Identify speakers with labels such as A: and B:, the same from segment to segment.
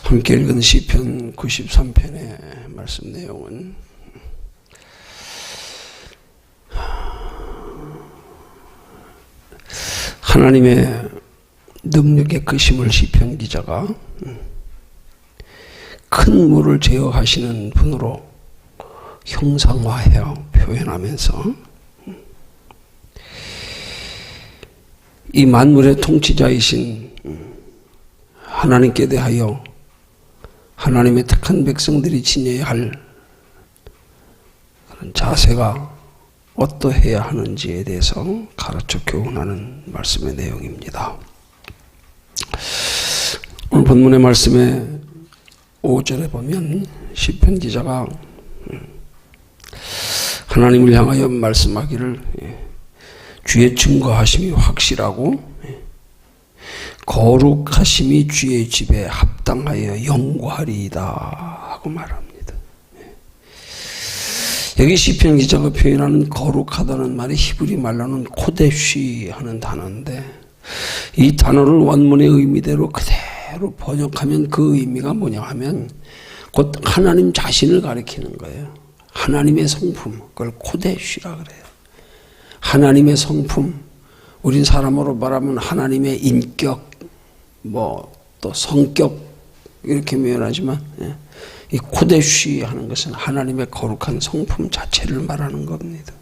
A: 함께 읽은 시편 93편의 말씀 내용은 하나님의 능력의 크심을 시편 기자가 큰 물을 제어하시는 분으로 형상화하여 표현하면서 이 만물의 통치자이신 하나님께 대하여 하나님의 택한 백성들이 지녀야 할 그런 자세가 어떠해야 하는지에 대해서 가르쳐 교훈하는 말씀의 내용입니다. 오늘 본문의 말씀에 5절에 보면 시편 기자가 하나님을 향하여 말씀하기를 주의 증거하심이 확실하고 거룩하심이 주의 집에 합당하여 영구하리이다 하고 말합니다. 여기 시편 기자가 표현하는 거룩하다는 말이 히브리 말로는 코데쉬 하는 단어인데, 이 단어를 원문의 의미대로 그대로 번역하면 그 의미가 뭐냐 하면 곧 하나님 자신을 가리키는 거예요. 하나님의 성품, 그걸 코데쉬라 그래요. 하나님의 성품, 우린 사람으로 말하면 하나님의 인격, 또 성격 이렇게 표현하지만 이 코데쉬 하는 것은 하나님의 거룩한 성품 자체를 말하는 겁니다.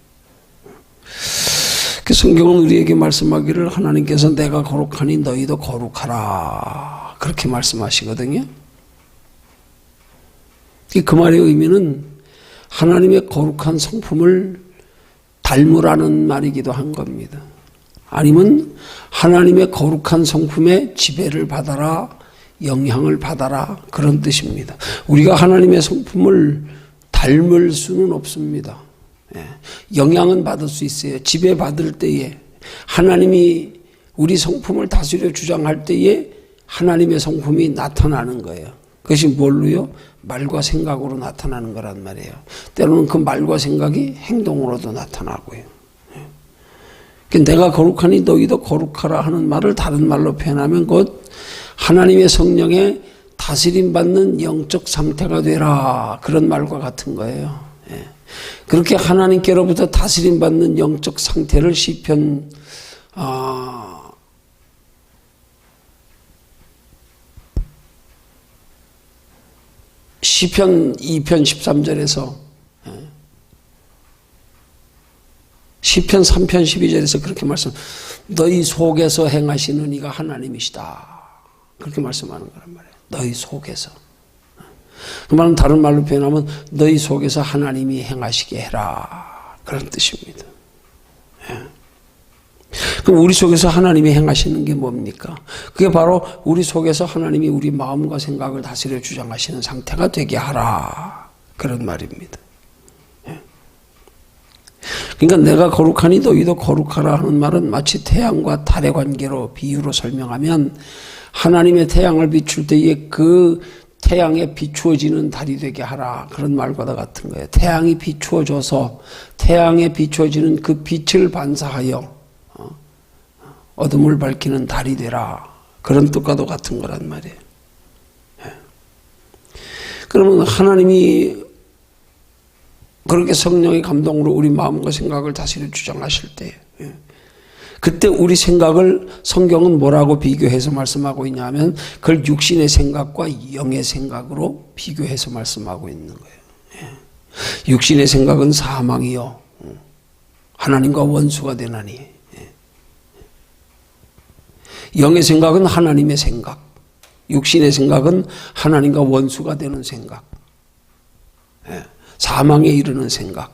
A: 그 성경은 우리에게 말씀하기를 하나님께서 내가 거룩하니 너희도 거룩하라 그렇게 말씀하시거든요. 그 말의 의미는 하나님의 거룩한 성품을 닮으라는 말이기도 한 겁니다. 아니면 하나님의 거룩한 성품의 지배를 받아라, 영향을 받아라, 그런 뜻입니다. 우리가 하나님의 성품을 닮을 수는 없습니다. 영향은 받을 수 있어요. 지배받을 때에 하나님이 우리 성품을 다스려 주장할 때에 하나님의 성품이 나타나는 거예요. 그것이 뭘로요? 말과 생각으로 나타나는 거란 말이에요. 때로는 그 말과 생각이 행동으로도 나타나고요. 내가 거룩하니 너희도 거룩하라 하는 말을 다른 말로 표현하면 곧 하나님의 성령에 다스림받는 영적 상태가 되라, 그런 말과 같은 거예요. 그렇게 하나님께로부터 다스림받는 영적 상태를 시편 2편 13절에서 시편 3편 12절에서 그렇게 말씀, 너희 속에서 행하시는 이가 하나님이시다, 그렇게 말씀하는 거란 말이에요. 너희 속에서. 그 말은 다른 말로 표현하면 너희 속에서 하나님이 행하시게 해라, 그런 뜻입니다. 그럼 우리 속에서 하나님이 행하시는 게 뭡니까? 그게 바로 우리 속에서 하나님이 우리 마음과 생각을 다스려 주장하시는 상태가 되게 하라, 그런 말입니다. 그러니까 내가 거룩하니 너희도 거룩하라 하는 말은 마치 태양과 달의 관계로 비유로 설명하면 하나님의 태양을 비출 때에 그 태양에 비추어지는 달이 되게 하라, 그런 말과도 같은 거예요. 태양이 비추어져서 태양에 비추어지는 그 빛을 반사하여 어둠을 밝히는 달이 되라, 그런 뜻과도 같은 거란 말이에요. 그러면 하나님이 그렇게 성령의 감동으로 우리 마음과 생각을 다스려 주장하실 때, 그때 우리 생각을 성경은 뭐라고 비교해서 말씀하고 있냐면 그걸 육신의 생각과 영의 생각으로 비교해서 말씀하고 있는 거예요. 육신의 생각은 사망이요 하나님과 원수가 되나니, 영의 생각은 하나님의 생각, 육신의 생각은 하나님과 원수가 되는 생각, 사망에 이르는 생각,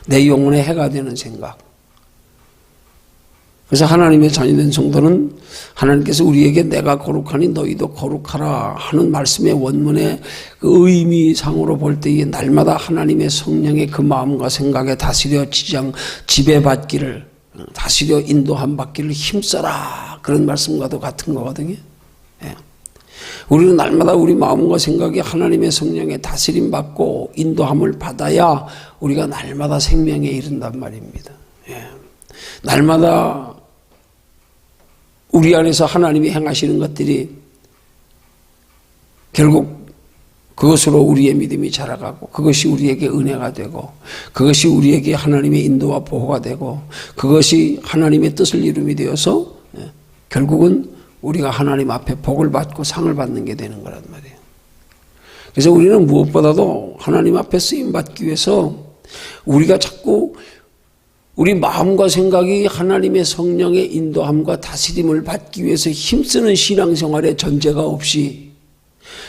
A: 내 영혼에 해가 되는 생각. 그래서 하나님의 자녀된 성도는 하나님께서 우리에게 내가 거룩하니 너희도 거룩하라 하는 말씀의 원문의 그 의미상으로 볼 때에 날마다 하나님의 성령의 그 마음과 생각에 다스려 지배받기를, 다스려 인도함 받기를 힘써라, 그런 말씀과도 같은 거거든요. 우리는 날마다 우리 마음과 생각이 하나님의 성령에 다스림 받고 인도함을 받아야 우리가 날마다 생명에 이른단 말입니다. 날마다 우리 안에서 하나님이 행하시는 것들이 결국 그것으로 우리의 믿음이 자라가고 그것이 우리에게 은혜가 되고 그것이 우리에게 하나님의 인도와 보호가 되고 그것이 하나님의 뜻을 이룸이 되어서 결국은 우리가 하나님 앞에 복을 받고 상을 받는 게 되는 거란 말이에요. 그래서 우리는 무엇보다도 하나님 앞에 쓰임받기 위해서 우리가 자꾸 우리 마음과 생각이 하나님의 성령의 인도함과 다스림을 받기 위해서 힘쓰는 신앙생활에 전제가 없이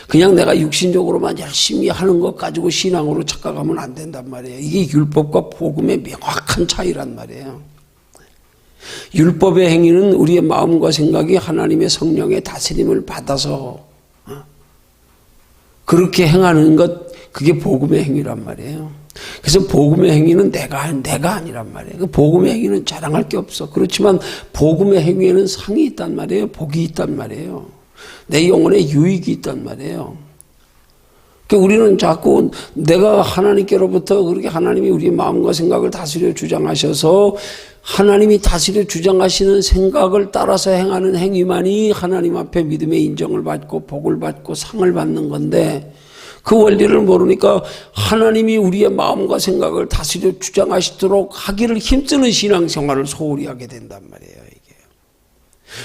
A: 그냥 내가 육신적으로만 열심히 하는 것 가지고 신앙으로 착각하면 안 된단 말이에요. 이게 율법과 복음의 명확한 차이란 말이에요. 율법의 행위는 우리의 마음과 생각이 하나님의 성령의 다스림을 받아서 그렇게 행하는 것, 그게 복음의 행위란 말이에요. 그래서 복음의 행위는 내가 아니란 말이에요. 그 복음의 행위는 자랑할 게 없어. 그렇지만 복음의 행위에는 상이 있단 말이에요. 복이 있단 말이에요. 내 영혼에 유익이 있단 말이에요. 그러니까 우리는 자꾸 내가 하나님께로부터 그렇게 하나님이 우리의 마음과 생각을 다스려 주장하셔서 하나님이 다스려 주장하시는 생각을 따라서 행하는 행위만이 하나님 앞에 믿음의 인정을 받고 복을 받고 상을 받는 건데 그 원리를 모르니까 하나님이 우리의 마음과 생각을 다스려 주장하시도록 하기를 힘쓰는 신앙생활을 소홀히 하게 된단 말이에요. 이게.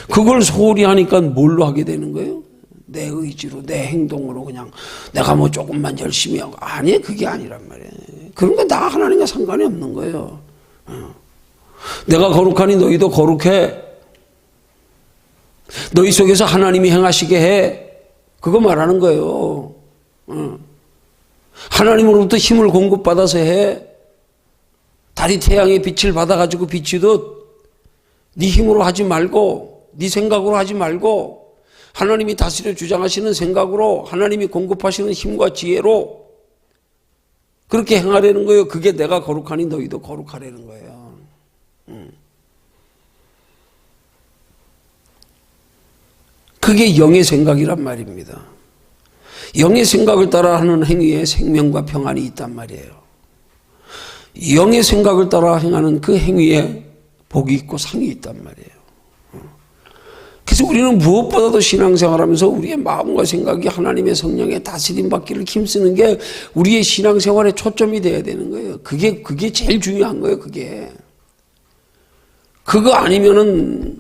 A: 그걸 소홀히 하니까 뭘로 하게 되는 거예요? 내 의지로 내 행동으로 그냥 내가 뭐 조금만 열심히 하고 아니 그게 아니란 말이에요. 그런 건 나 하나님과 상관이 없는 거예요. 내가 거룩하니 너희도 거룩해. 너희 속에서 하나님이 행하시게 해. 그거 말하는 거예요. 하나님으로부터 힘을 공급받아서 해. 달이 태양의 빛을 받아가지고 비추듯 네 힘으로 하지 말고 네 생각으로 하지 말고 하나님이 다스려 주장하시는 생각으로 하나님이 공급하시는 힘과 지혜로 그렇게 행하려는 거예요. 그게 내가 거룩하니 너희도 거룩하려는 거예요. 그게 영의 생각이란 말입니다. 영의 생각을 따라 하는 행위에 생명과 평안이 있단 말이에요. 영의 생각을 따라 행하는 그 행위에 복이 있고 상이 있단 말이에요. 그래서 우리는 무엇보다도 신앙생활하면서 우리의 마음과 생각이 하나님의 성령에 다스림 받기를 힘쓰는 게 우리의 신앙생활의 초점이 돼야 되는 거예요. 그게 제일 중요한 거예요. 그거 아니면은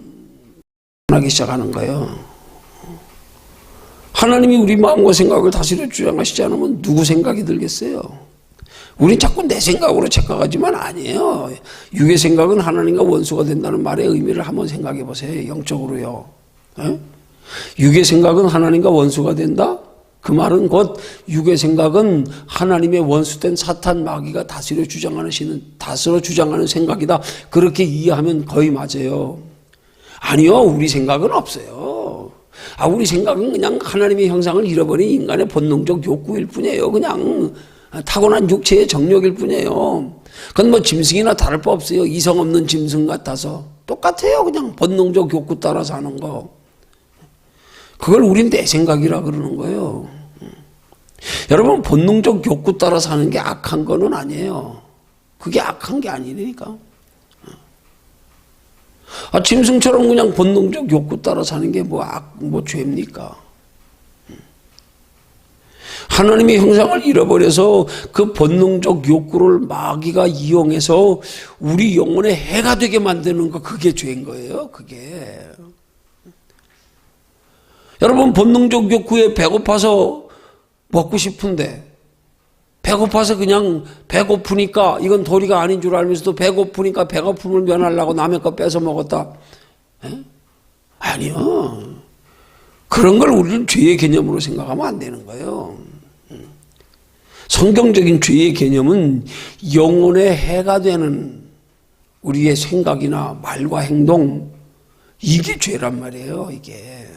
A: 하기 시작하는 거예요. 하나님이 우리 마음과 생각을 다스려 주장하시지 않으면 누구 생각이 들겠어요? 우린 자꾸 내 생각으로 착각하지만 아니에요. 육의 생각은 하나님과 원수가 된다는 말의 의미를 한번 생각해 보세요. 영적으로요. 에? 육의 생각은 하나님과 원수가 된다? 그 말은 곧 육의 생각은 하나님의 원수된 사탄 마귀가 다스려 주장하는 생각이다. 그렇게 이해하면 거의 맞아요. 아니요. 우리 생각은 없어요. 우리 생각은 그냥 하나님의 형상을 잃어버린 인간의 본능적 욕구일 뿐이에요. 그냥 타고난 육체의 정욕일 뿐이에요. 그건 뭐 짐승이나 다를 바 없어요. 이성 없는 짐승 같아서. 똑같아요. 그냥 본능적 욕구 따라 사는 거. 그걸 우린 내 생각이라 그러는 거예요. 여러분 본능적 욕구 따라 사는 게 악한 거는 아니에요. 그게 악한 게 아니니까. 짐승처럼 그냥 본능적 욕구 따라 사는 게 뭐 죄입니까? 하나님의 형상을 잃어버려서 그 본능적 욕구를 마귀가 이용해서 우리 영혼에 해가 되게 만드는 거 그게 죄인 거예요. 그게. 여러분 본능적 욕구에 배고파서 먹고 싶은데 배고파서 그냥 배고프니까 이건 도리가 아닌 줄 알면서도 배고프니까 배고픔을 면하려고 남의 거 뺏어 먹었다. 에? 아니요. 그런 걸 우리는 죄의 개념으로 생각하면 안 되는 거예요. 성경적인 죄의 개념은 영혼에 해가 되는 우리의 생각이나 말과 행동 이게 죄란 말이에요. 이게.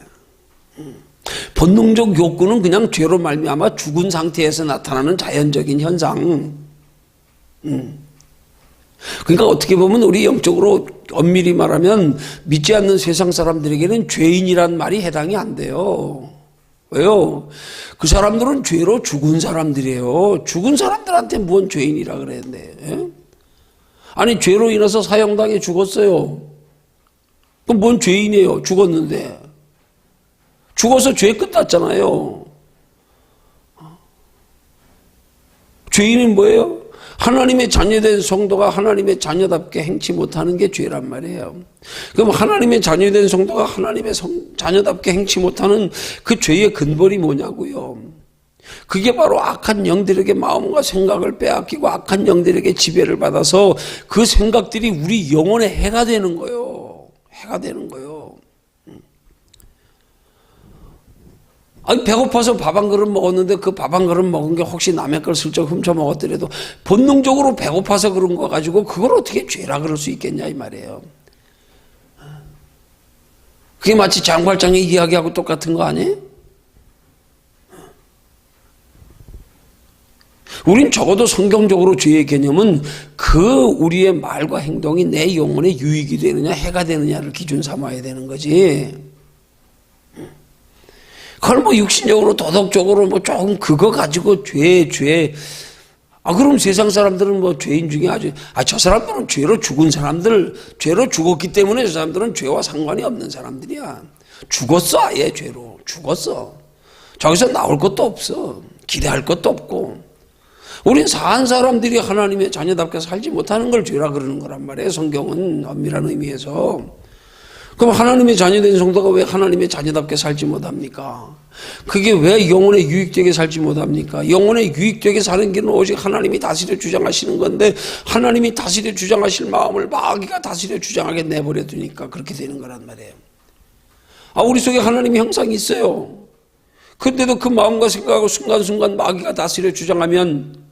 A: 본능적 욕구는 그냥 죄로 말미암아 죽은 상태에서 나타나는 자연적인 현상. 그러니까 어떻게 보면 우리 영적으로 엄밀히 말하면 믿지 않는 세상 사람들에게는 죄인이란 말이 해당이 안 돼요. 왜요? 그 사람들은 죄로 죽은 사람들이에요. 죽은 사람들한테 뭔 죄인이라 그랬는데. 아니 죄로 인해서 사형당해 죽었어요. 그럼 뭔 죄인이에요? 죽었는데. 죽어서 죄 끝났잖아요. 죄인은 뭐예요? 하나님의 자녀된 성도가 하나님의 자녀답게 행치 못하는 게 죄란 말이에요. 그럼 하나님의 자녀된 성도가 하나님의 자녀답게 행치 못하는 그 죄의 근본이 뭐냐고요? 그게 바로 악한 영들에게 마음과 생각을 빼앗기고 악한 영들에게 지배를 받아서 그 생각들이 우리 영혼에 해가 되는 거예요. 해가 되는 거예요. 아니, 배고파서 밥 한 그릇 먹었는데 그 밥 한 그릇 먹은 게 혹시 남의 걸 슬쩍 훔쳐 먹었더라도 본능적으로 배고파서 그런 거 가지고 그걸 어떻게 죄라 그럴 수 있겠냐 이 말이에요. 그게 마치 장발장의 이야기하고 똑같은 거 아니에요? 우린 적어도 성경적으로 죄의 개념은 그 우리의 말과 행동이 내 영혼에 유익이 되느냐 해가 되느냐를 기준 삼아야 되는 거지. 그걸 뭐 육신적으로 도덕적으로 뭐 조금 그거 가지고 죄. 그럼 세상 사람들은 뭐 죄인 중에 저 사람들은 죄로 죽은 사람들, 죄로 죽었기 때문에 저 사람들은 죄와 상관이 없는 사람들이야. 죽었어, 아예 죄로. 죽었어. 저기서 나올 것도 없어. 기대할 것도 없고. 우린 사한 사람들이 하나님의 자녀답게 살지 못하는 걸 죄라 그러는 거란 말이에요. 성경은 엄밀한 의미에서. 그럼 하나님의 자녀된 성도가 왜 하나님의 자녀답게 살지 못합니까? 그게 왜 영혼에 유익되게 살지 못합니까? 영혼에 유익되게 사는 길은 오직 하나님이 다스려 주장하시는 건데 하나님이 다스려 주장하실 마음을 마귀가 다스려 주장하게 내버려 두니까 그렇게 되는 거란 말이에요. 우리 속에 하나님의 형상이 있어요. 근데도 그 마음과 생각하고 순간순간 마귀가 다스려 주장하면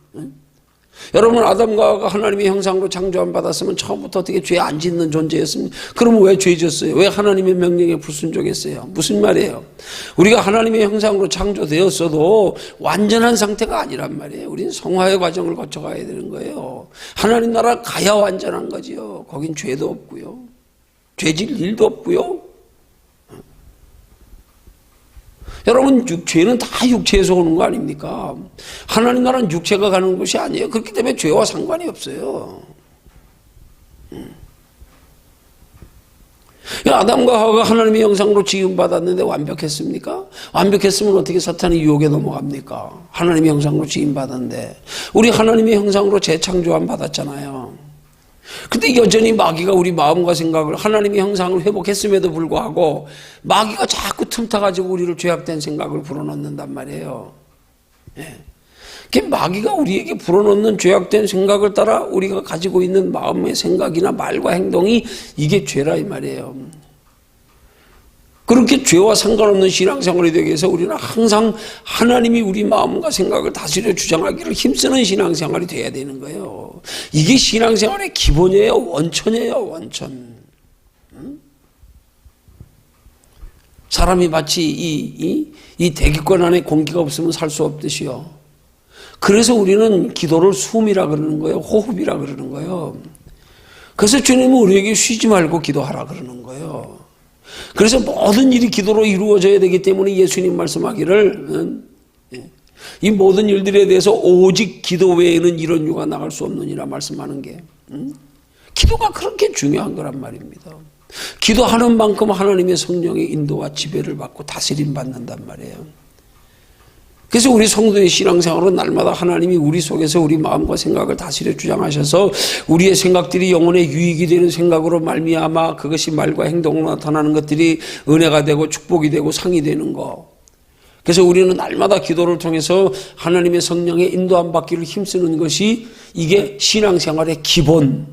A: 여러분 아담과 하와가 하나님의 형상으로 창조함 받았으면 처음부터 어떻게 죄 안 짓는 존재였습니까? 그러면 왜 죄 졌어요? 왜 하나님의 명령에 불순종했어요? 무슨 말이에요? 우리가 하나님의 형상으로 창조되었어도 완전한 상태가 아니란 말이에요. 우리는 성화의 과정을 거쳐가야 되는 거예요. 하나님 나라 가야 완전한 거지요. 거긴 죄도 없고요. 죄질 일도 없고요. 여러분 죄는 다 육체에서 오는 거 아닙니까? 하나님 나라는 육체가 가는 것이 아니에요. 그렇기 때문에 죄와 상관이 없어요. 아담과 하와가 하나님의 형상으로 지음받았는데 완벽했습니까? 완벽했으면 어떻게 사탄의 유혹에 넘어갑니까? 하나님의 형상으로 지음받았는데 우리 하나님의 형상으로 재창조함 받았잖아요. 근데 여전히 마귀가 우리 마음과 생각을 하나님의 형상을 회복했음에도 불구하고 마귀가 자꾸 틈타가지고 우리를 죄악된 생각을 불어넣는단 말이에요. 그 마귀가 우리에게 불어넣는 죄악된 생각을 따라 우리가 가지고 있는 마음의 생각이나 말과 행동이 이게 죄라 이 말이에요. 그렇게 죄와 상관없는 신앙생활이 되기 위해서 우리는 항상 하나님이 우리 마음과 생각을 다스려 주장하기를 힘쓰는 신앙생활이 돼야 되는 거예요. 이게 신앙생활의 기본이에요. 원천이에요. 원천. 사람이 마치 이 대기권 안에 공기가 없으면 살 수 없듯이요. 그래서 우리는 기도를 숨이라 그러는 거예요. 호흡이라 그러는 거예요. 그래서 주님은 우리에게 쉬지 말고 기도하라 그러는 거예요. 그래서 모든 일이 기도로 이루어져야 되기 때문에 예수님 말씀하기를 이 모든 일들에 대해서 오직 기도 외에는 이런 유가 나갈 수 없느니라 말씀하는 게 기도가 그렇게 중요한 거란 말입니다. 기도하는 만큼 하나님의 성령의 인도와 지배를 받고 다스림 받는단 말이에요. 그래서 우리 성도의 신앙생활은 날마다 하나님이 우리 속에서 우리 마음과 생각을 다스려 주장하셔서 우리의 생각들이 영혼에 유익이 되는 생각으로 말미암아 그것이 말과 행동으로 나타나는 것들이 은혜가 되고 축복이 되고 상이 되는 거. 그래서 우리는 날마다 기도를 통해서 하나님의 성령의 인도함 받기를 힘쓰는 것이 이게 신앙생활의 기본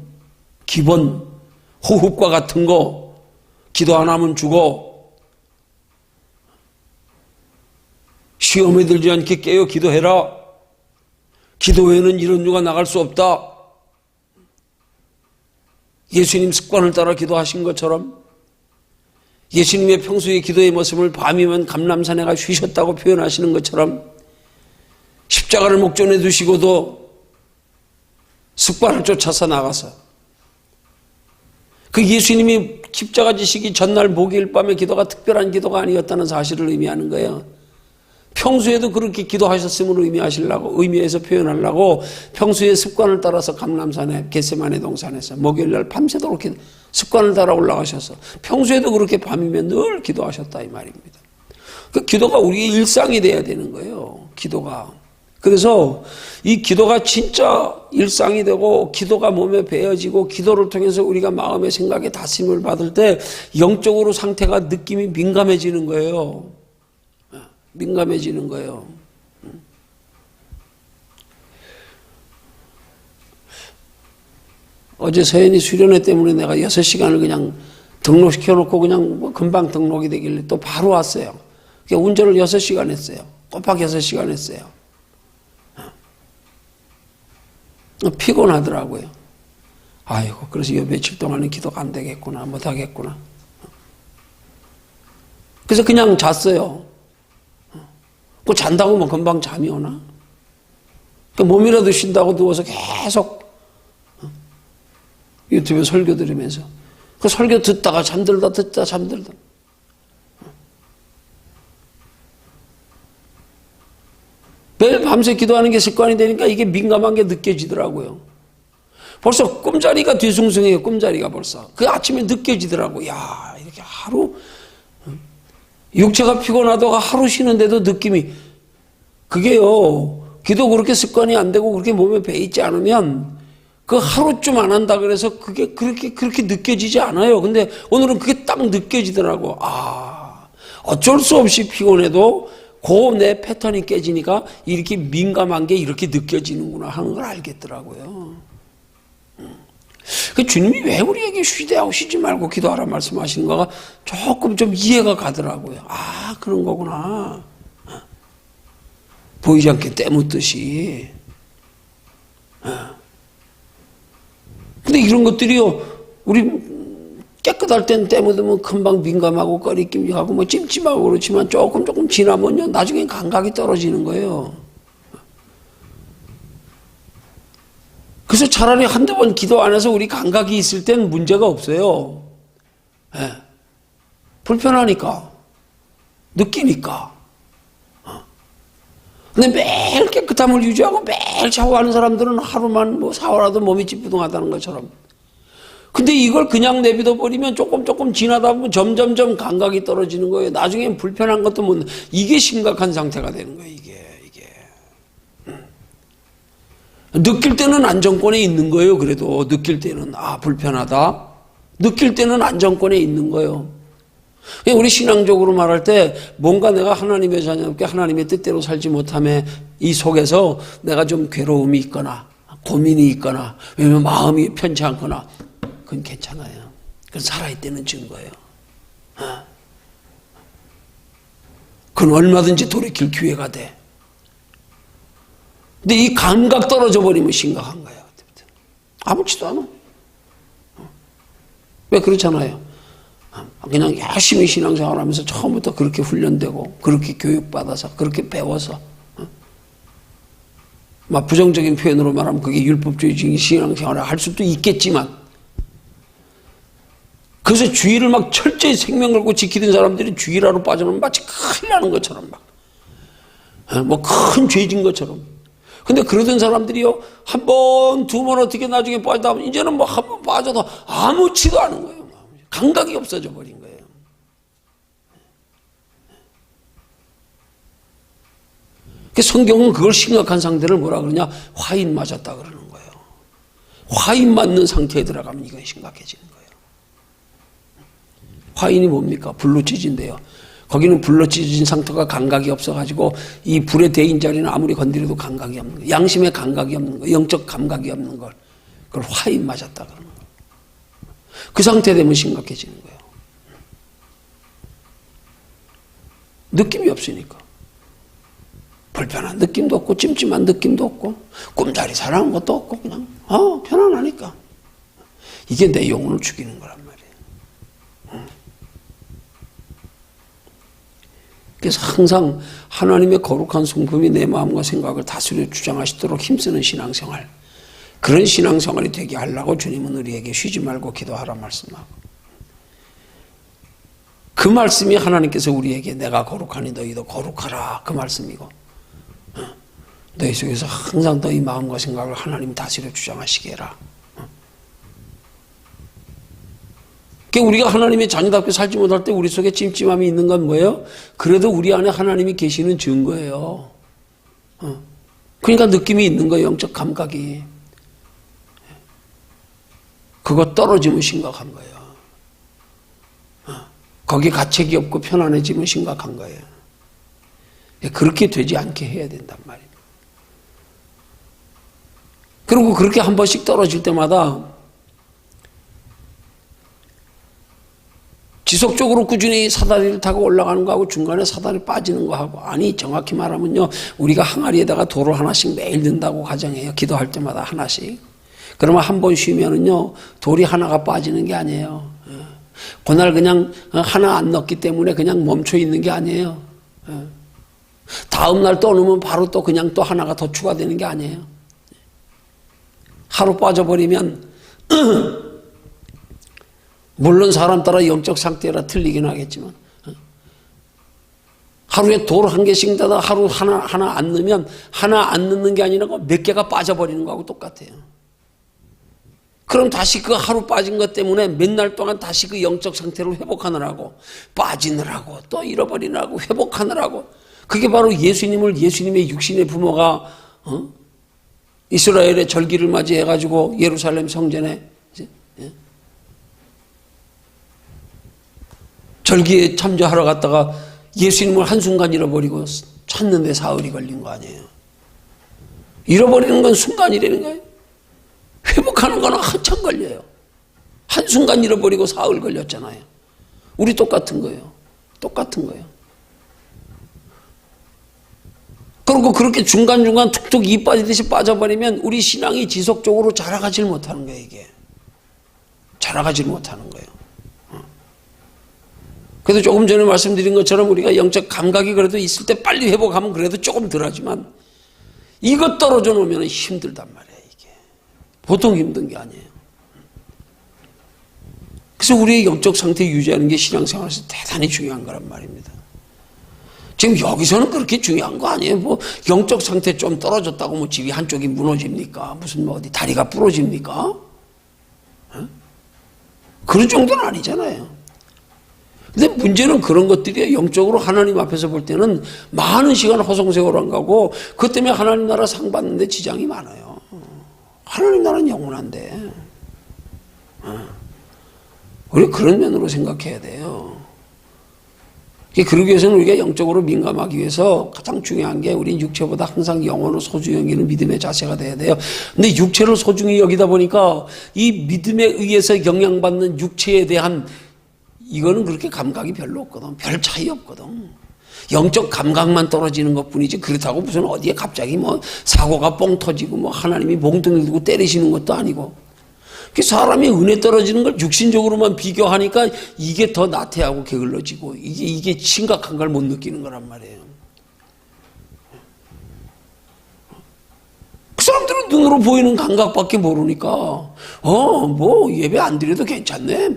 A: 호흡과 같은 거. 기도 안 하면 죽어. 시험에 들지 않게 깨어 기도해라. 기도 외에는 이런 유가 나갈 수 없다. 예수님 습관을 따라 기도하신 것처럼 예수님의 평소의 기도의 모습을 밤이면 감람산에가 쉬셨다고 표현하시는 것처럼 십자가를 목전에 두시고도 습관을 쫓아서 나가서 그 예수님이 십자가 지시기 전날 목요일 밤에 기도가 특별한 기도가 아니었다는 사실을 의미하는 거예요. 평소에도 그렇게 기도하셨음을 의미해서 표현하려고 평소의 습관을 따라서 감람산에 겟세마네 동산에서 목요일날 밤새도록 습관을 따라 올라가셔서 평소에도 그렇게 밤이면 늘 기도하셨다 이 말입니다. 그 기도가 우리의 일상이 돼야 되는 거예요. 기도가. 그래서 이 기도가 진짜 일상이 되고 기도가 몸에 배어지고 기도를 통해서 우리가 마음의 생각에 다스림을 받을 때 영적으로 상태가 느낌이 민감해지는 거예요. 민감해지는 거예요. 어제 서연이 수련회 때문에 내가 6시간을 그냥 등록시켜놓고 그냥 뭐 금방 등록이 되길래 또 바로 왔어요. 그러니까 운전을 6시간 했어요. 꼬박 6시간 했어요. 피곤하더라고요. 아이고, 그래서 요 며칠 동안은 기도가 안 되겠구나, 못 하겠구나. 그래서 그냥 잤어요. 그 잔다고 뭐 금방 잠이 오나? 그 몸이라도 쉰다고 누워서 계속 유튜브에 설교 들으면서 그 설교 듣다가 잠들다 듣다 잠들다. 매일 밤새 기도하는 게 습관이 되니까 이게 민감한 게 느껴지더라고요. 벌써 꿈자리가 뒤숭숭해요. 꿈자리가 벌써. 그 아침에 느껴지더라고요. 야, 이렇게 하루 육체가 피곤하다가 하루 쉬는데도 느낌이 그게요. 기도 그렇게 습관이 안 되고 그렇게 몸에 배 있지 않으면 그 하루쯤 안 한다 그래서 그게 그렇게 느껴지지 않아요. 근데 오늘은 그게 딱 느껴지더라고. 아, 어쩔 수 없이 피곤해도 그 내 패턴이 깨지니까 이렇게 민감한 게 이렇게 느껴지는구나 하는 걸 알겠더라고요. 그 주님이 왜 우리에게 쉬되하고 쉬지 말고 기도하라 말씀하시는가가 조금 좀 이해가 가더라고요. 아, 그런 거구나. 보이지 않게 때묻듯이. 근데 이런 것들이요, 우리 깨끗할 땐 때묻으면 금방 민감하고 꺼리낌하고 뭐 찜찜하고 그렇지만 조금 지나면요, 나중엔 감각이 떨어지는 거예요. 그래서 차라리 한두 번 기도 안 해서 우리 감각이 있을 땐 문제가 없어요. 네. 불편하니까. 느끼니까. 근데 매일 깨끗함을 유지하고 매일 샤워하는 사람들은 하루만 뭐 샤워라도 몸이 찌뿌둥하다는 것처럼. 근데 이걸 그냥 내비둬 버리면 조금 지나다 보면 점점점 감각이 떨어지는 거예요. 나중엔 불편한 것도 못, 이게 심각한 상태가 되는 거예요, 이게. 느낄 때는 안정권에 있는 거예요, 그래도. 느낄 때는, 아, 불편하다. 느낄 때는 안정권에 있는 거예요. 우리 신앙적으로 말할 때 뭔가 내가 하나님의 자녀답게 하나님의 뜻대로 살지 못함에 이 속에서 내가 좀 괴로움이 있거나 고민이 있거나 왜냐면 마음이 편치 않거나 그건 괜찮아요. 그건 살아있다는 증거예요. 그건 얼마든지 돌이킬 기회가 돼. 근데 이 감각 떨어져 버리면 심각한 거예요. 아무렇지도 않아. 왜 그렇잖아요. 그냥 열심히 신앙생활 하면서 처음부터 그렇게 훈련되고 그렇게 교육받아서 그렇게 배워서 막 부정적인 표현으로 말하면 그게 율법주의적인 신앙생활을 할 수도 있겠지만 그래서 주의를 막 철저히 생명 걸고 지키던 사람들이 주의라로 빠져나오면 마치 큰일 나는 것처럼 막 뭐 큰 죄진 것처럼. 근데 그러던 사람들이요, 한 번, 두 번 어떻게 나중에 빠지다 보면 이제는 뭐 한 번 빠져도 아무렇지도 않은 거예요. 감각이 없어져 버린 거예요. 성경은 그걸 심각한 상태를 뭐라 그러냐? 화인 맞았다 그러는 거예요. 화인 맞는 상태에 들어가면 이건 심각해지는 거예요. 화인이 뭡니까? 불로 찢은데요. 거기는 불로 찢어진 상태가 감각이 없어가지고 이 불에 데인 자리는 아무리 건드려도 감각이 없는 거예요. 양심의 감각이 없는 거예요. 영적 감각이 없는 걸. 그걸 화인 맞았다 그러는 거예요. 그 상태 되면 심각해지는 거예요. 느낌이 없으니까. 불편한 느낌도 없고 찜찜한 느낌도 없고 꿈자리 사랑한 것도 없고 그냥 편안하니까. 이게 내 영혼을 죽이는 거란 말이에요. 그래서 항상 하나님의 거룩한 성품이 내 마음과 생각을 다스려 주장하시도록 힘쓰는 신앙생활, 그런 신앙생활이 되게 하려고 주님은 우리에게 쉬지 말고 기도하라 말씀하고, 그 말씀이 하나님께서 우리에게 내가 거룩하니 너희도 거룩하라 그 말씀이고, 너희 속에서 항상 너희 마음과 생각을 하나님 다스려 주장하시게 해라. 우리가 하나님의 자녀답게 살지 못할 때 우리 속에 찜찜함이 있는 건 뭐예요? 그래도 우리 안에 하나님이 계시는 증거예요. 그러니까 느낌이 있는 거예요. 영적 감각이. 그거 떨어지면 심각한 거예요. 거기 가책이 없고 편안해지면 심각한 거예요. 그렇게 되지 않게 해야 된단 말이에요. 그리고 그렇게 한 번씩 떨어질 때마다 지속적으로 꾸준히 사다리를 타고 올라가는 거하고 중간에 사다리 빠지는 거하고, 아니 정확히 말하면요, 우리가 항아리에다가 돌을 하나씩 매일 넣는다고 가정해요. 기도할 때마다 하나씩. 그러면 한 번 쉬면은요 돌이 하나가 빠지는 게 아니에요. 그날 그냥 하나 안 넣었기 때문에 그냥 멈춰 있는 게 아니에요. 다음 날 또 넣으면 바로 또 그냥 또 하나가 더 추가되는 게 아니에요. 하루 빠져버리면 물론 사람 따라 영적 상태라 틀리긴 하겠지만, 하루에 돌 한 개씩 따다 하루 하나 안 넣으면 하나 안 넣는 게 아니라 몇 개가 빠져버리는 거하고 똑같아요. 그럼 다시 그 하루 빠진 것 때문에 몇 날 동안 다시 그 영적 상태로 회복하느라고, 빠지느라고, 또 잃어버리느라고, 회복하느라고. 그게 바로 예수님의 육신의 부모가 이스라엘의 절기를 맞이해가지고 예루살렘 성전에 절기에 참조하러 갔다가 예수님을 한순간 잃어버리고 찾는데 사흘이 걸린 거 아니에요. 잃어버리는 건 순간이라는 거예요. 회복하는 거는 한참 걸려요. 한순간 잃어버리고 사흘 걸렸잖아요. 우리 똑같은 거예요. 똑같은 거예요. 그리고 그렇게 중간중간 툭툭 이 빠지듯이 빠져버리면 우리 신앙이 지속적으로 자라가질 못하는 거예요, 이게. 자라가질 못하는 거예요. 그래도 조금 전에 말씀드린 것처럼 우리가 영적 감각이 그래도 있을 때 빨리 회복하면 그래도 조금 덜하지만, 이것 떨어져 놓으면 힘들단 말이에요, 이게. 보통 힘든 게 아니에요. 그래서 우리의 영적 상태 유지하는 게 신앙생활에서 대단히 중요한 거란 말입니다. 지금 여기서는 그렇게 중요한 거 아니에요. 뭐 영적 상태 좀 떨어졌다고 뭐 집이 한쪽이 무너집니까? 무슨 뭐 어디 다리가 부러집니까? 그런 정도는 아니잖아요. 근데 문제는 그런 것들이 영적으로 하나님 앞에서 볼 때는 많은 시간 허송세월 안 가고, 그것 때문에 하나님 나라 상 받는데 지장이 많아요. 하나님 나라는 영원한데. 우리 그런 면으로 생각해야 돼요. 그러기 위해서는 우리가 영적으로 민감하기 위해서 가장 중요한 게, 우리 육체보다 항상 영혼을 소중히 여기는 믿음의 자세가 돼야 돼요. 근데 육체를 소중히 여기다 보니까 이 믿음에 의해서 영향받는 육체에 대한 이거는 그렇게 감각이 별로 없거든. 별 차이 없거든. 영적 감각만 떨어지는 것 뿐이지, 그렇다고 무슨 어디에 갑자기 뭐 사고가 뻥 터지고 뭐 하나님이 몽둥이 들고 때리시는 것도 아니고, 사람이 은혜 떨어지는 걸 육신적으로만 비교하니까 이게 더 나태하고 게을러지고 이게 심각한 걸 못 느끼는 거란 말이에요. 그 사람들은 눈으로 보이는 감각밖에 모르니까 뭐 예배 안 드려도 괜찮네,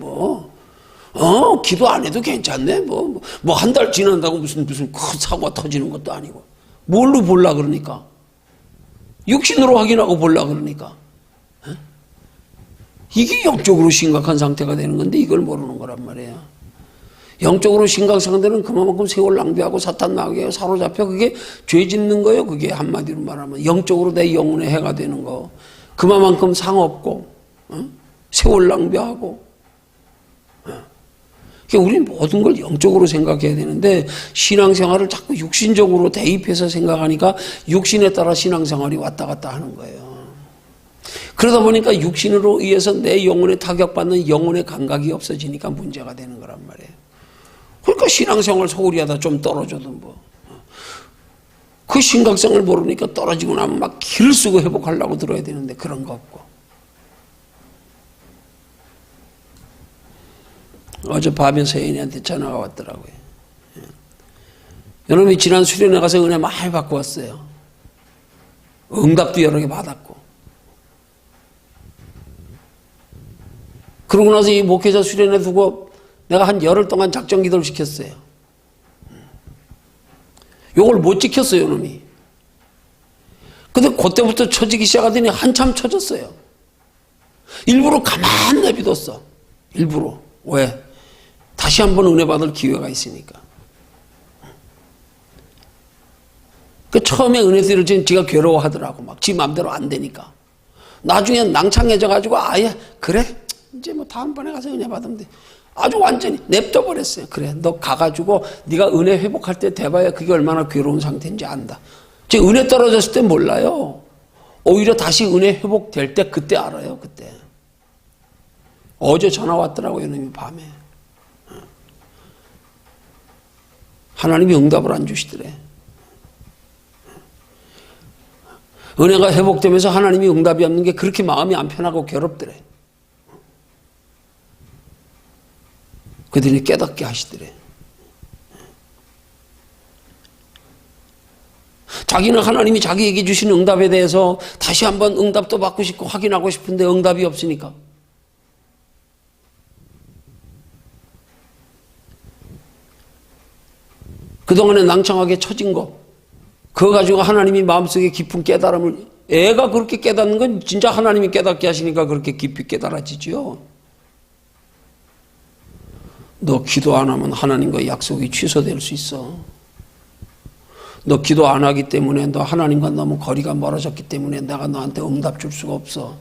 A: 기도 안 해도 괜찮네, 뭐 한 달 지난다고 무슨 큰 사고가 터지는 것도 아니고, 뭘로 볼라 그러니까, 육신으로 확인하고 볼라 그러니까. 이게 영적으로 심각한 상태가 되는 건데 이걸 모르는 거란 말이에요. 영적으로 심각한 상태는 그만큼 세월 낭비하고 사탄 마귀에 사로잡혀 그게 죄 짓는 거예요. 그게 한마디로 말하면 영적으로 내 영혼에 해가 되는 거. 그만큼 상 없고 세월 낭비하고. 우리는 모든 걸 영적으로 생각해야 되는데, 신앙생활을 자꾸 육신적으로 대입해서 생각하니까 육신에 따라 신앙생활이 왔다 갔다 하는 거예요. 그러다 보니까 육신으로 의해서 내 영혼에 타격받는 영혼의 감각이 없어지니까 문제가 되는 거란 말이에요. 그러니까 신앙생활 소홀히 하다 좀 떨어져도 그 심각성을 모르니까 떨어지고 나면 막 기를 쓰고 회복하려고 들어야 되는데 그런 거 없고. 어젯밤에 서인이한테 전화가 왔더라고요. 여러분이 지난 수련회 가서 은혜 많이 받고 왔어요. 응답도 여러 개 받았고. 그러고 나서 이 목회자 수련회 두고 내가 한 열흘 동안 작정 기도를 시켰어요. 요걸 못 지켰어요, 놈이. 근데 그때부터 처지기 시작하더니 한참 처졌어요. 일부러 가만 내비뒀어. 일부러. 왜? 다시 한번 은혜 받을 기회가 있으니까. 그 처음에 은혜 들어지면 지가 괴로워하더라고. 막 지 마음대로 안 되니까. 나중에 낭창해져가지고 아예 그래 이제 뭐 다음번에 가서 은혜 받으면 돼. 아주 완전히 냅둬 버렸어요. 그래 너 가가지고 네가 은혜 회복할 때 돼봐야 그게 얼마나 괴로운 상태인지 안다. 지금 은혜 떨어졌을 때 몰라요. 오히려 다시 은혜 회복될 때 그때 알아요. 그때. 어제 전화 왔더라고요. 이놈이 밤에. 하나님이 응답을 안 주시더래. 은혜가 회복되면서 하나님이 응답이 없는 게 그렇게 마음이 안 편하고 괴롭더래. 그들이 깨닫게 하시더래. 자기는 하나님이 자기에게 주신 응답에 대해서 다시 한번 응답도 받고 싶고 확인하고 싶은데 응답이 없으니까. 그동안에 낭창하게 처진 거, 그거 가지고 하나님이 마음속에 깊은 깨달음을, 애가 그렇게 깨닫는 건 진짜 하나님이 깨닫게 하시니까 그렇게 깊이 깨달아지죠. 너 기도 안 하면 하나님과 약속이 취소될 수 있어. 너 기도 안 하기 때문에 너 하나님과 너무 거리가 멀어졌기 때문에 내가 너한테 응답 줄 수가 없어.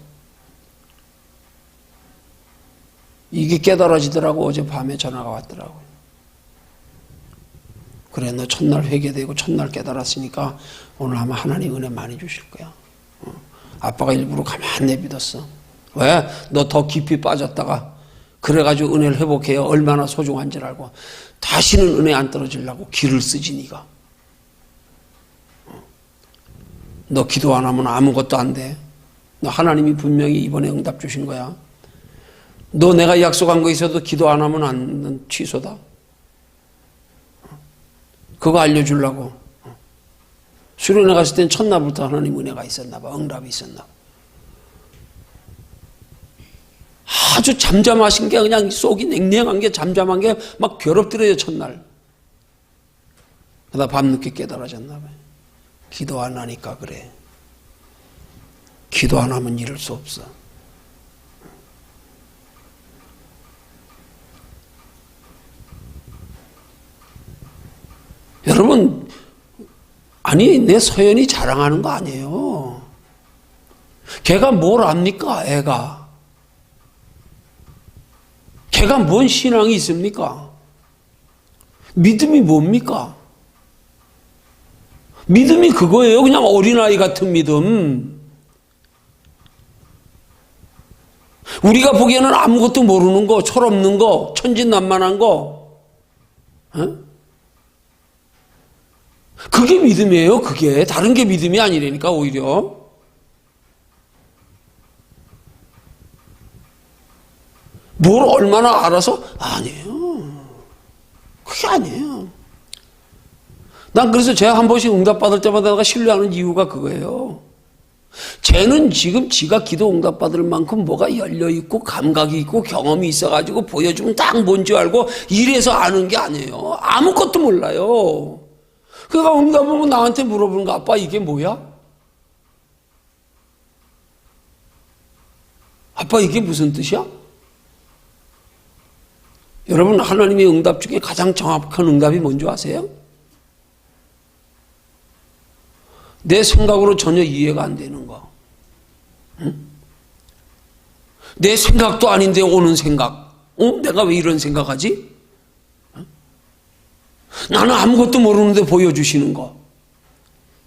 A: 이게 깨달아지더라고. 어제 밤에 전화가 왔더라고. 그래 너 첫날 회개되고 첫날 깨달았으니까 오늘 아마 하나님 은혜 많이 주실 거야. 아빠가 일부러 가만히 내비뒀어. 왜? 너 더 깊이 빠졌다가 그래가지고 은혜를 회복해야 얼마나 소중한 줄 알고 다시는 은혜 안 떨어지려고 길을 쓰지 네가. 너 기도 안 하면 아무것도 안 돼. 너 하나님이 분명히 이번에 응답 주신 거야. 너 내가 약속한 거 있어도 기도 안 하면 안 취소다. 그거 알려주려고. 수련회 갔을 땐 첫날부터 하나님 은혜가 있었나 봐. 응답이 있었나 봐. 아주 잠잠하신 게 그냥 속이 냉랭한 게 잠잠한 게 막 괴롭더래요. 첫날. 그러다 밤늦게 깨달아졌나 봐요. 기도 안 하니까 그래. 기도 안 하면 이럴 수 없어. 여러분, 아니 내 서연이 자랑하는 거 아니에요. 걔가 뭘 압니까? 애가. 걔가 뭔 신앙이 있습니까? 믿음이 뭡니까? 믿음이 그거예요. 그냥 어린아이 같은 믿음. 우리가 보기에는 아무것도 모르는 거, 철없는 거, 천진난만한 거. 어? 그게 믿음이에요. 그게. 다른 게 믿음이 아니라니까 오히려. 뭘 얼마나 알아서? 아니에요. 그게 아니에요. 난 그래서 제가 한 번씩 응답받을 때마다 내가 신뢰하는 이유가 그거예요. 쟤는 지금 지가 기도 응답받을 만큼 뭐가 열려있고 감각이 있고 경험이 있어가지고 보여주면 딱 뭔지 알고 이래서 아는 게 아니에요. 아무것도 몰라요. 그러니까 응답하면 나한테 물어보는 거, 아빠 이게 뭐야? 아빠 이게 무슨 뜻이야? 여러분 하나님의 응답 중에 가장 정확한 응답이 뭔지 아세요? 내 생각으로 전혀 이해가 안 되는 거. 응? 내 생각도 아닌데 오는 생각. 내가 왜 이런 생각하지? 응? 나는 아무것도 모르는데 보여주시는 거.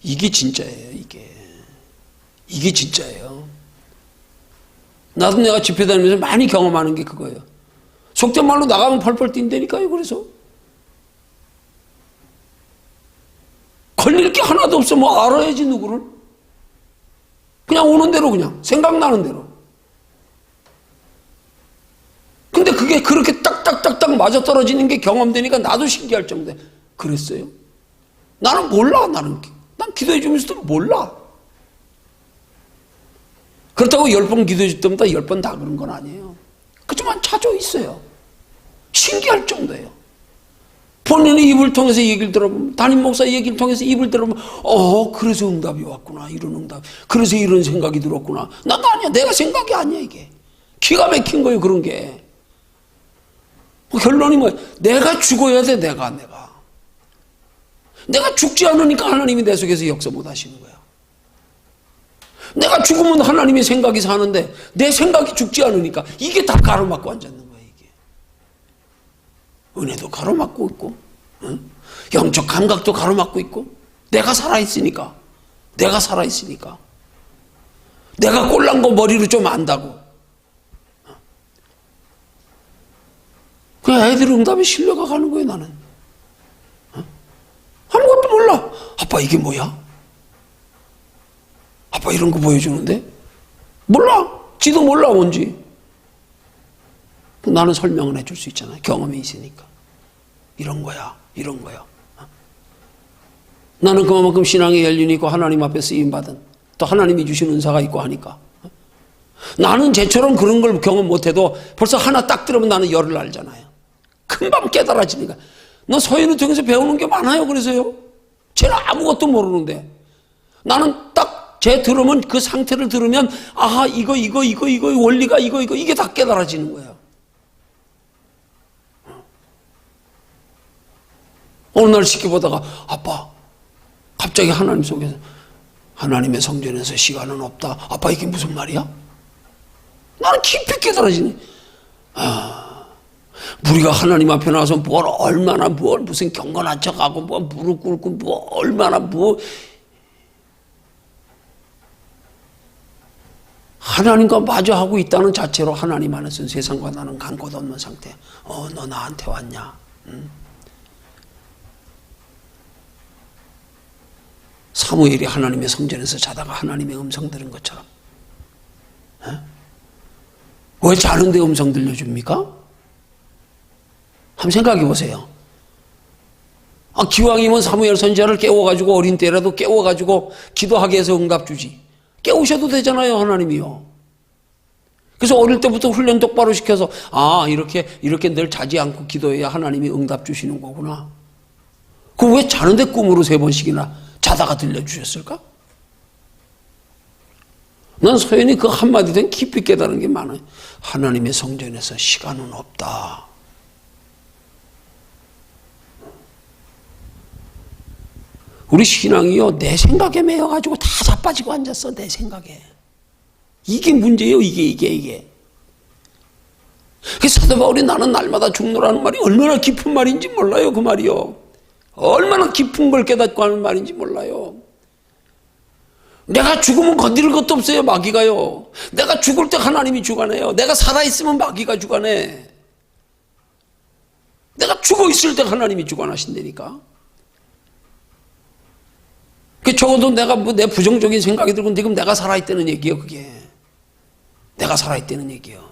A: 이게 진짜예요. 이게 진짜예요. 나도 내가 집회 다니면서 많이 경험하는 게 그거예요. 속된 말로 나가면 펄펄 뛴다니까요. 그래서 걸릴 게 하나도 없어. 뭐 알아야지 누구를. 그냥 오는 대로 그냥 생각나는 대로. 근데 그게 그렇게 딱딱딱딱 맞아떨어지는 게 경험되니까 나도 신기할 정도에 그랬어요. 나는 몰라. 난 기도해 주면서도 몰라. 그렇다고 10번 기도해 줄 때마다 10번 다 그런 건 아니에요. 그렇지만 자주 있어요. 신기할 정도예요. 본인의 입을 통해서 얘기를 들어보면, 담임 목사 얘기를 통해서 입을 들어보면, 그래서 응답이 왔구나. 이런 응답. 그래서 이런 생각이 들었구나. 나도 아니야. 내가 생각이 아니야, 이게. 기가 막힌 거예요, 그런 게. 결론이 뭐야? 내가 죽어야 돼, 내가. 내가 죽지 않으니까 하나님이 내 속에서 역사 못 하시는 거야. 내가 죽으면 하나님의 생각이 사는데 내 생각이 죽지 않으니까 이게 다 가로막고 앉았는 거야. 이게 은혜도 가로막고 있고, 응? 영적 감각도 가로막고 있고, 내가 살아있으니까, 내가 꼴난 거 머리로 좀 안다고. 그냥 애들 응답에 실려가 가는 거예요. 나는 아무것도 몰라. 아빠 이게 뭐야? 아빠 이런 거 보여주는데? 몰라. 지도 몰라 뭔지. 나는 설명을 해줄 수 있잖아요. 경험이 있으니까. 이런 거야. 나는 그만큼 신앙의 연륜이 있고 하나님 앞에 쓰임받은, 또 하나님이 주신 은사가 있고 하니까. 나는 쟤처럼 그런 걸 경험 못해도 벌써 하나 딱 들으면 나는 열을 알잖아요. 금방 깨달아지니까. 너 서인을 통해서 배우는 게 많아요. 그래서요. 쟤는 아무것도 모르는데 나는 딱 쟤 들으면, 그 상태를 들으면, 아하, 이거, 원리가 이게 다 깨달아지는 거예요. 어느 날 지켜보다가, 아빠, 갑자기 하나님 속에서, 하나님의 성전에서 시간은 없다. 아빠, 이게 무슨 말이야? 나는 깊이 깨달아지네. 우리가 하나님 앞에 나와서 무슨 경건한 척하고, 무릎 꿇고, 하나님과 마주하고 있다는 자체로 하나님 안에서 세상과 나는 간 곳 없는 상태. 너 나한테 왔냐? 응? 사무엘이 하나님의 성전에서 자다가 하나님의 음성 들은 것처럼. 왜 자는데 음성 들려줍니까? 한번 생각해 보세요. 기왕이면 사무엘 선지자를 깨워가지고, 어린 때라도 깨워가지고 기도하게 해서 응답 주지. 깨우셔도 되잖아요, 하나님이요. 그래서 어릴 때부터 훈련 똑바로 시켜서, 이렇게 늘 자지 않고 기도해야 하나님이 응답 주시는 거구나. 그럼 왜 자는데 꿈으로 3번씩이나 자다가 들려주셨을까? 난 서연이 그 한마디 된 깊이 깨달은 게 많아요. 하나님의 성전에서 시간은 없다. 우리 신앙이요, 내 생각에 매여가지고 다 자빠지고 앉았어. 내 생각에. 이게 문제예요. 이게. 그래서 사도 바울이 나는 날마다 죽노라는 말이 얼마나 깊은 말인지 몰라요. 그 말이요. 얼마나 깊은 걸 깨닫고 하는 말인지 몰라요. 내가 죽으면 건드릴 것도 없어요. 마귀가요. 내가 죽을 때 하나님이 주관해요. 내가 살아있으면 마귀가 주관해. 내가 죽어있을 때 하나님이 주관하신다니까. 적어도 내가 내 부정적인 생각이 들고, 지금 내가 살아있다는 얘기예요. 그게 내가 살아있다는 얘기예요.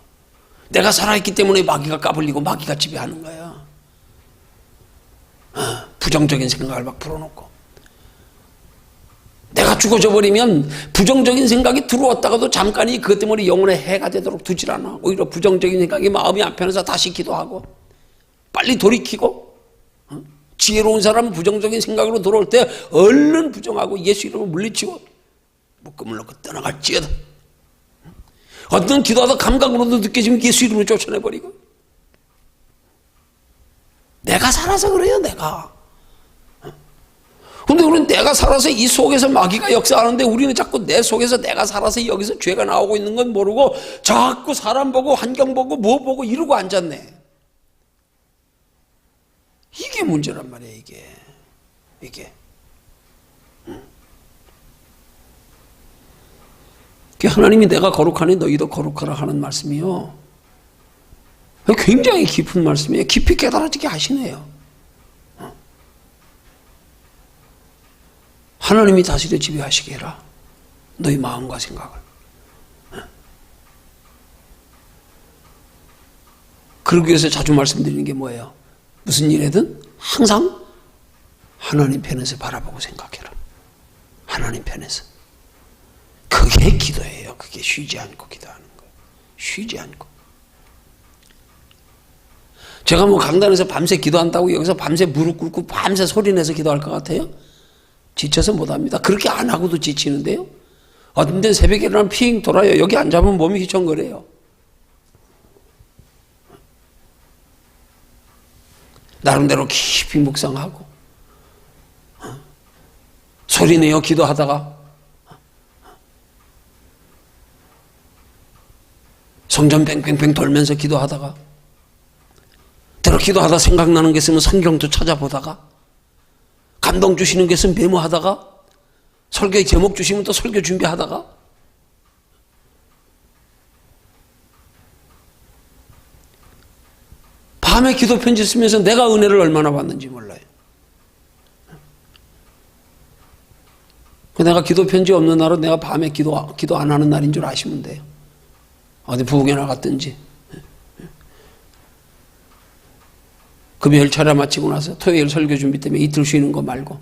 A: 내가 살아있기 때문에 마귀가 까불리고 마귀가 지배하는 거야. 부정적인 생각을 막 불어넣고, 내가 죽어져 버리면 부정적인 생각이 들어왔다가도 잠깐이 그것 때문에 영혼의 해가 되도록 두질 않아. 오히려 부정적인 생각이 마음이 안편해서 다시 기도하고 빨리 돌이키고, 지혜로운 사람은 부정적인 생각으로 돌아올 때 얼른 부정하고 예수 이름을 물리치고 묶음을 놓고 떠나갈지어다. 어떤 기도하다 감각으로도 느껴지면 예수 이름을 쫓아내버리고. 내가 살아서 그래요. 내가. 근데 우리는 내가 살아서 이 속에서 마귀가 역사하는데, 우리는 자꾸 내 속에서 내가 살아서 여기서 죄가 나오고 있는 건 모르고 자꾸 사람 보고 환경 보고 뭐 보고 이러고 앉았네. 이게 문제란 말이에요. 이게. 하나님이 내가 거룩하니 너희도 거룩하라 하는 말씀이요. 굉장히 깊은 말씀이에요. 깊이 깨달아지게 하시네요. 하나님이 다스려 지배하시게 해라. 너희 마음과 생각을. 그러기 위해서 자주 말씀드리는 게 뭐예요? 무슨 일이든 항상 하나님 편에서 바라보고 생각해라. 하나님 편에서. 그게 기도예요. 그게 쉬지 않고 기도하는 거예요. 쉬지 않고. 제가 강단에서 밤새 기도한다고 여기서 밤새 무릎 꿇고 밤새 소리내서 기도할 것 같아요? 지쳐서 못합니다. 그렇게 안 하고도 지치는데요. 어떤 데는 새벽에 일어나면 핑 돌아요. 여기 앉아보면 몸이 휘청거려요. 나름대로 깊이 묵상하고, 소리내어 기도하다가 성전 뺑뺑뺑 돌면서 기도하다가 들어 기도하다 생각나는 게 있으면 성경도 찾아보다가 감동 주시는 게 있으면 메모하다가 설교의 제목 주시면 또 설교 준비하다가 밤에 기도 편지 쓰면서 내가 은혜를 얼마나 받는지 몰라요. 내가 기도 편지 없는 날은 내가 밤에 기도 안 하는 날인 줄 아시면 돼요. 어디 부엌에 나갔든지. 금요일 차례 마치고 나서 토요일 설교 준비 때문에 이틀 쉬는 거 말고.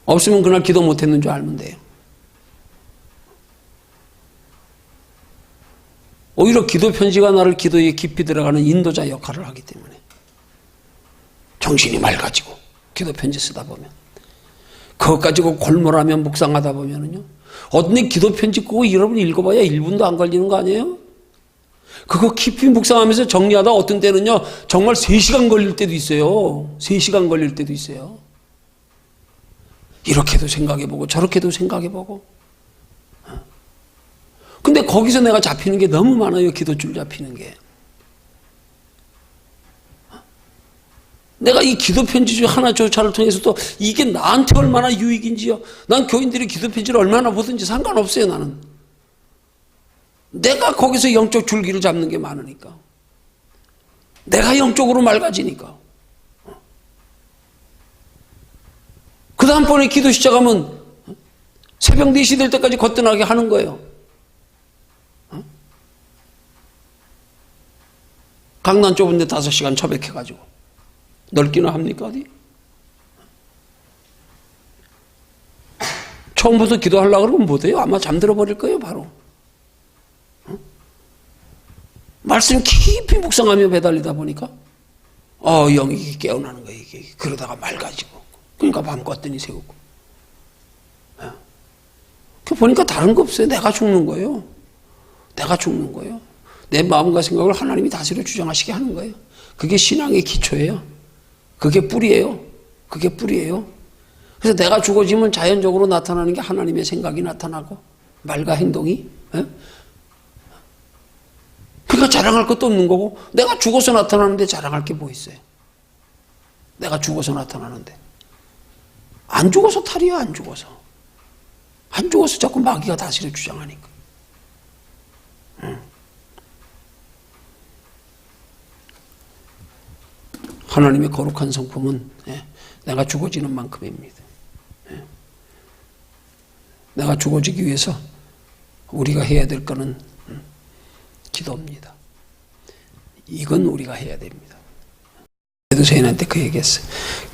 A: 없으면 그날 기도 못했는 줄 알면 돼요. 오히려 기도 편지가 나를 기도에 깊이 들어가는 인도자 역할을 하기 때문에 정신이 맑아지고 기도 편지 쓰다 보면 그것 가지고 골몰하며 묵상하다 보면은요 어떤 기도 편지 꼭 여러분 읽어봐야 1분도 안 걸리는 거 아니에요? 그거 깊이 묵상하면서 정리하다 어떤 때는요 정말 3시간 걸릴 때도 있어요. 3시간 걸릴 때도 있어요. 이렇게도 생각해보고 저렇게도 생각해보고. 근데 거기서 내가 잡히는 게 너무 많아요. 기도줄 잡히는 게. 내가 이 기도 편지 중 하나조차를 통해서도 이게 나한테 얼마나 유익인지요. 난 교인들이 기도 편지를 얼마나 보든지 상관없어요. 나는. 내가 거기서 영적 줄기를 잡는 게 많으니까. 내가 영적으로 맑아지니까. 그 다음번에 기도 시작하면 새벽 4시 될 때까지 거뜬하게 하는 거예요. 강남 좁은데 5시간 처백해가지고 넓기는 합니까 어디? 처음부터 기도하려고 그러면 못해요. 아마 잠들어 버릴 거예요 바로. 말씀 깊이 묵상하며 배달리다 보니까 영이 깨어나는 거예요. 이게 그러다가 맑아지고 그러니까 밤 껐더니 새우고. 그 보니까 다른 거 없어요. 내가 죽는 거예요. 내가 죽는 거예요. 내 마음과 생각을 하나님이 다스려 주장하시게 하는 거예요. 그게 신앙의 기초예요. 그게 뿌리예요. 그게 뿌리예요. 그래서 내가 죽어지면 자연적으로 나타나는 게 하나님의 생각이 나타나고 말과 행동이. 그러니까 자랑할 것도 없는 거고 내가 죽어서 나타나는데 자랑할 게 뭐 있어요. 내가 죽어서 나타나는데. 안 죽어서 탈이에요. 안 죽어서. 안 죽어서 자꾸 마귀가 다스려 주장하니까. 하나님의 거룩한 성품은 내가 죽어지는 만큼입니다. 내가 죽어지기 위해서 우리가 해야 될 거는 기도입니다. 이건 우리가 해야 됩니다. 그래도 저희한테 그 얘기했어요.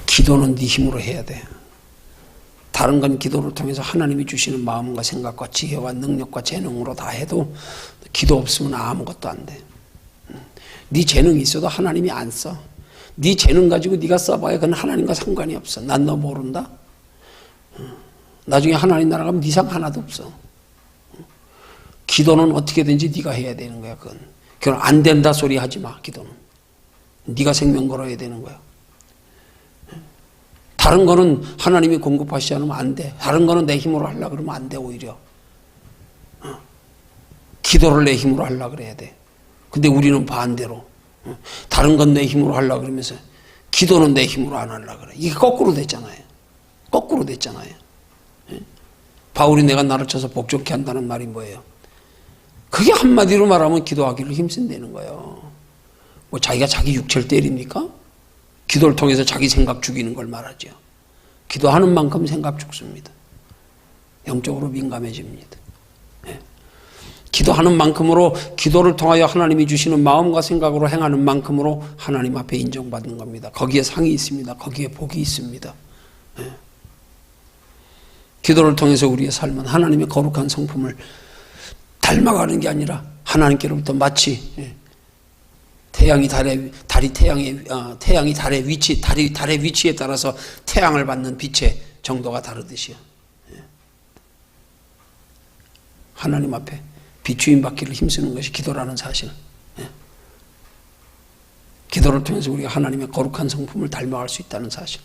A: 기도는 네 힘으로 해야 돼. 다른 건 기도를 통해서 하나님이 주시는 마음과 생각과 지혜와 능력과 재능으로 다 해도 기도 없으면 아무것도 안 돼. 네 재능이 있어도 하나님이 안 써. 네 재능 가지고 네가 써봐야 그건 하나님과 상관이 없어. 난 너 모른다. 나중에 하나님 나라 가면 네 상 하나도 없어. 기도는 어떻게든지 네가 해야 되는 거야. 그건 안 된다 소리 하지 마. 기도는 네가 생명 걸어야 되는 거야. 다른 거는 하나님이 공급하시지 않으면 안 돼. 다른 거는 내 힘으로 하려고 그러면 안 돼. 오히려 기도를 내 힘으로 하려고 그래야 돼. 근데 우리는 반대로 다른 건 내 힘으로 하려고 그러면서 기도는 내 힘으로 안 하려고 그래. 이게 거꾸로 됐잖아요. 거꾸로 됐잖아요. 바울이 내가 나를 쳐서 복종케 한다는 말이 뭐예요? 그게 한마디로 말하면 기도하기를 힘쓴다는 거예요. 뭐 자기가 자기 육체를 때립니까? 기도를 통해서 자기 생각 죽이는 걸 말하죠. 기도하는 만큼 생각 죽습니다. 영적으로 민감해집니다. 기도하는 만큼으로 기도를 통하여 하나님이 주시는 마음과 생각으로 행하는 만큼으로 하나님 앞에 인정받는 겁니다. 거기에 상이 있습니다. 거기에 복이 있습니다. 기도를 통해서 우리의 삶은 하나님의 거룩한 성품을 닮아가는 게 아니라 하나님께로부터 마치 태양이 달의 위치에 따라서 태양을 받는 빛의 정도가 다르듯이요. 하나님 앞에 비추임 받기를 힘쓰는 것이 기도라는 사실. 기도를 통해서 우리가 하나님의 거룩한 성품을 닮아갈 수 있다는 사실.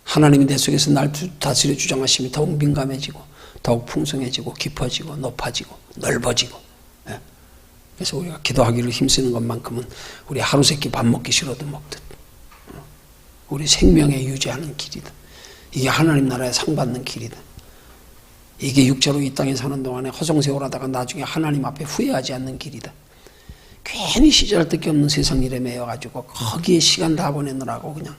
A: 하나님이 내 속에서 날 다스려 주장하심이 더욱 민감해지고 더욱 풍성해지고 깊어지고 높아지고 넓어지고. 예. 그래서 우리가 기도하기를 힘쓰는 것만큼은 우리 하루 세끼 밥 먹기 싫어도 먹듯 우리 생명에 유지하는 길이다. 이게 하나님 나라에 상 받는 길이다. 이게 육체로 이 땅에 사는 동안에 허송세월하다가 나중에 하나님 앞에 후회하지 않는 길이다. 괜히 시절할 데가 없는 세상 일에 매여가지고 거기에 시간 다 보내느라고 그냥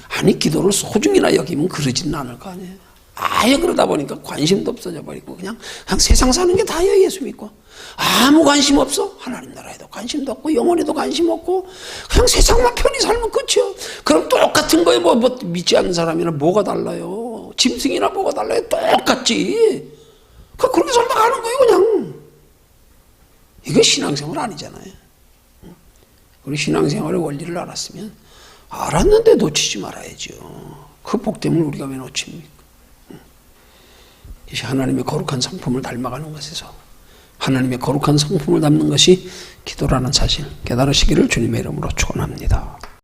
A: 아니 기도를 소중히나 여기면 그러지는 않을 거 아니에요. 아예 그러다 보니까 관심도 없어져 버리고 그냥 세상 사는 게 다예요. 예수 믿고 아무 관심 없어. 하나님 나라에도 관심도 없고 영혼에도 관심 없고 그냥 세상만 편히 살면 끝이요. 그럼 똑같은 거에 뭐 믿지 않는 사람이나 뭐가 달라요. 짐승이나 뭐가 달라요. 똑같지. 그렇게 살다 가는 거예요 그냥. 이거 신앙생활 아니잖아요. 우리 신앙생활의 원리를 알았으면 알았는데 놓치지 말아야죠. 그 복됨을 우리가 왜 놓칩니까? 이제 하나님의 거룩한 성품을 닮아가는 것에서 하나님의 거룩한 성품을 담는 것이 기도라는 사실 깨달으시기를 주님의 이름으로 축원합니다.